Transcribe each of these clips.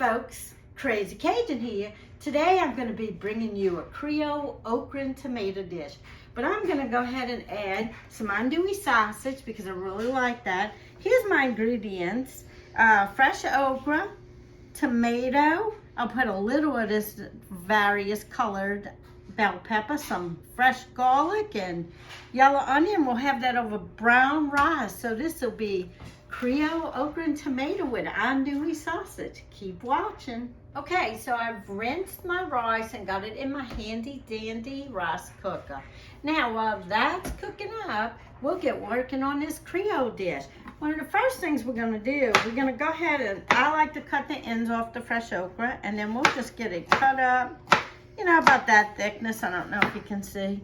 folks, Crazy Cajun here. Today I'm going to be bringing you a Creole okra and tomato dish. But I'm going to go ahead and add some andouille sausage because I really like that. Here's my ingredients. Fresh okra, tomato. I'll put a little of this various colored bell pepper, some fresh garlic, and yellow onion. We'll have that over brown rice. So this will be Creole okra and tomato with andouille sausage. Keep watching. Okay, so I've rinsed my rice and got it in my handy dandy rice cooker. Now while that's cooking up, we'll get working on this Creole dish. One of the first things we're gonna do, we're gonna go ahead and, I like to cut the ends off the fresh okra, and then we'll just get it cut up, you know, about that thickness. I don't know if you can see,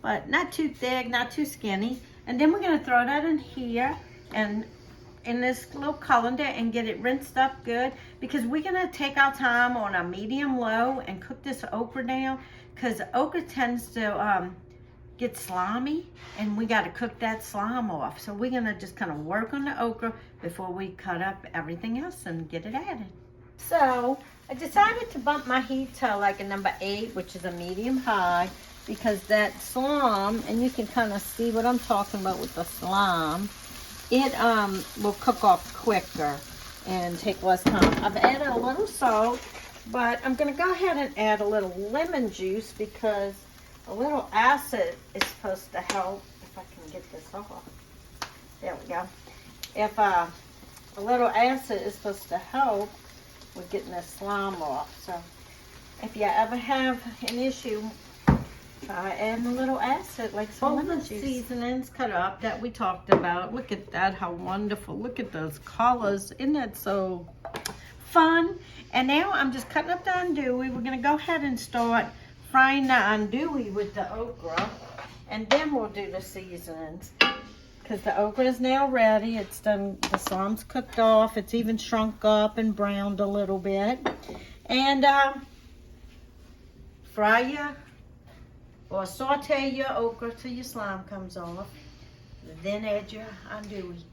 but not too thick, not too skinny. And then we're gonna throw that in here and in this little colander and get it rinsed up good, because we're gonna take our time on a medium low and cook this okra down, because okra tends to get slimy and we got to cook that slime off. So we're gonna just kind of work on the okra before we cut up everything else and get it added. So I decided to bump my heat to like a number 8, which is a medium high, because that slime, and you can kind of see what I'm talking about with the slime, it will cook off quicker and take less time. I've added a little salt, but I'm gonna go ahead and add a little lemon juice because a little acid is supposed to help. If I can get this off. There we go. If a little acid is supposed to help with getting this slime off. So if you ever have an issue, try adding a little acid, like some lemon juice. Seasonings cut up that we talked about. Look at that, how wonderful. Look at those colors. Isn't that so fun? And now I'm just cutting up the andouille. We're gonna go ahead and start frying the andouille with the okra, and then we'll do the seasonings. Because the okra is now ready. It's done, the slime's cooked off. It's even shrunk up and browned a little bit. And fry your, or saute your okra till your slime comes off. Then add your andouille.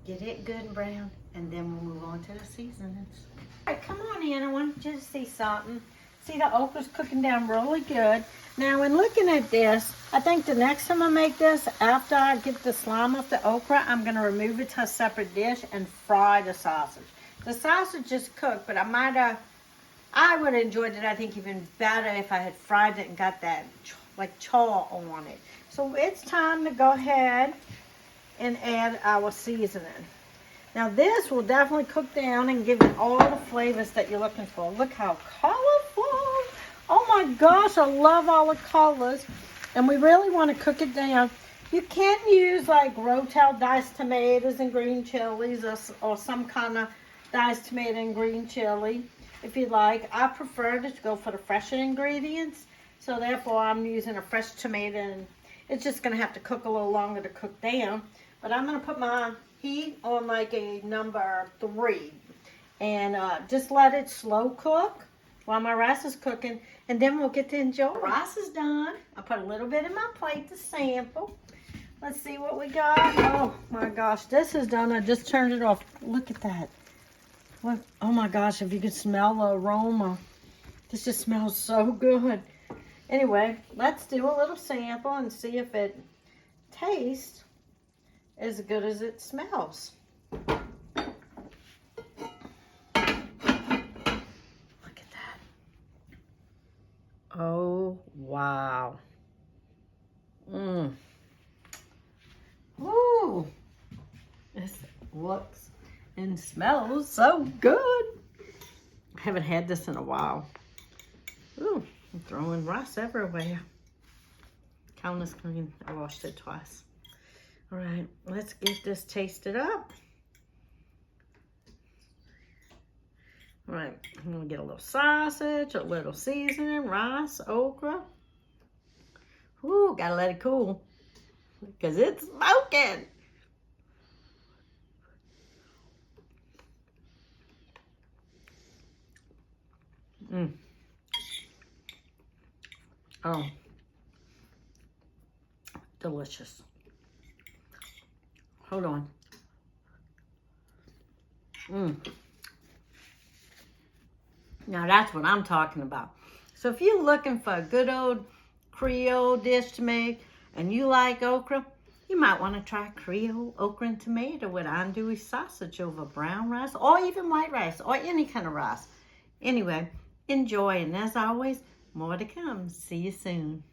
Get it good and brown, and then we'll move on to the seasonings. All right, come on in. I want you to see something. See, the okra's cooking down really good. Now, in looking at this, I think the next time I make this, after I get the slime off the okra, I'm going to remove it to a separate dish and fry the sausage. The sausage is cooked, but I would have enjoyed it, I think, even better if I had fried it and got that, like, char on it. So it's time to go ahead and add our seasoning. Now, this will definitely cook down and give it all the flavors that you're looking for. Look how colorful. Oh my gosh, I love all the colors. And we really want to cook it down. You can use like Rotel diced tomatoes and green chilies, or some kind of diced tomato and green chili if you like. I prefer to go for the fresher ingredients. So therefore I'm using a fresh tomato, and it's just going to have to cook a little longer to cook down. But I'm going to put my heat on like a number 3 and just let it slow cook while my rice is cooking, and then we'll get to enjoy. Rice is done. I put a little bit in my plate to sample. Let's see what we got. Oh my gosh, this is done. I just turned it off. Look at that. What? Oh my gosh, if you could smell the aroma. This just smells so good. Anyway, let's do a little sample and see if it tastes as good as it smells. Look at that. Oh, wow. Ooh. This looks and smells so good. I haven't had this in a while. Ooh, I'm throwing rice everywhere. Count is clean. I washed it twice. All right, let's get this tasted up. All right, I'm gonna get a little sausage, a little seasoning, rice, okra. Ooh, gotta let it cool because it's smoking. Oh, delicious. Hold on. Now that's what I'm talking about. So if you're looking for a good old Creole dish to make and you like okra, you might want to try Creole okra and tomato with andouille sausage over brown rice or even white rice or any kind of rice. Anyway, enjoy, and as always, more to come. See you soon.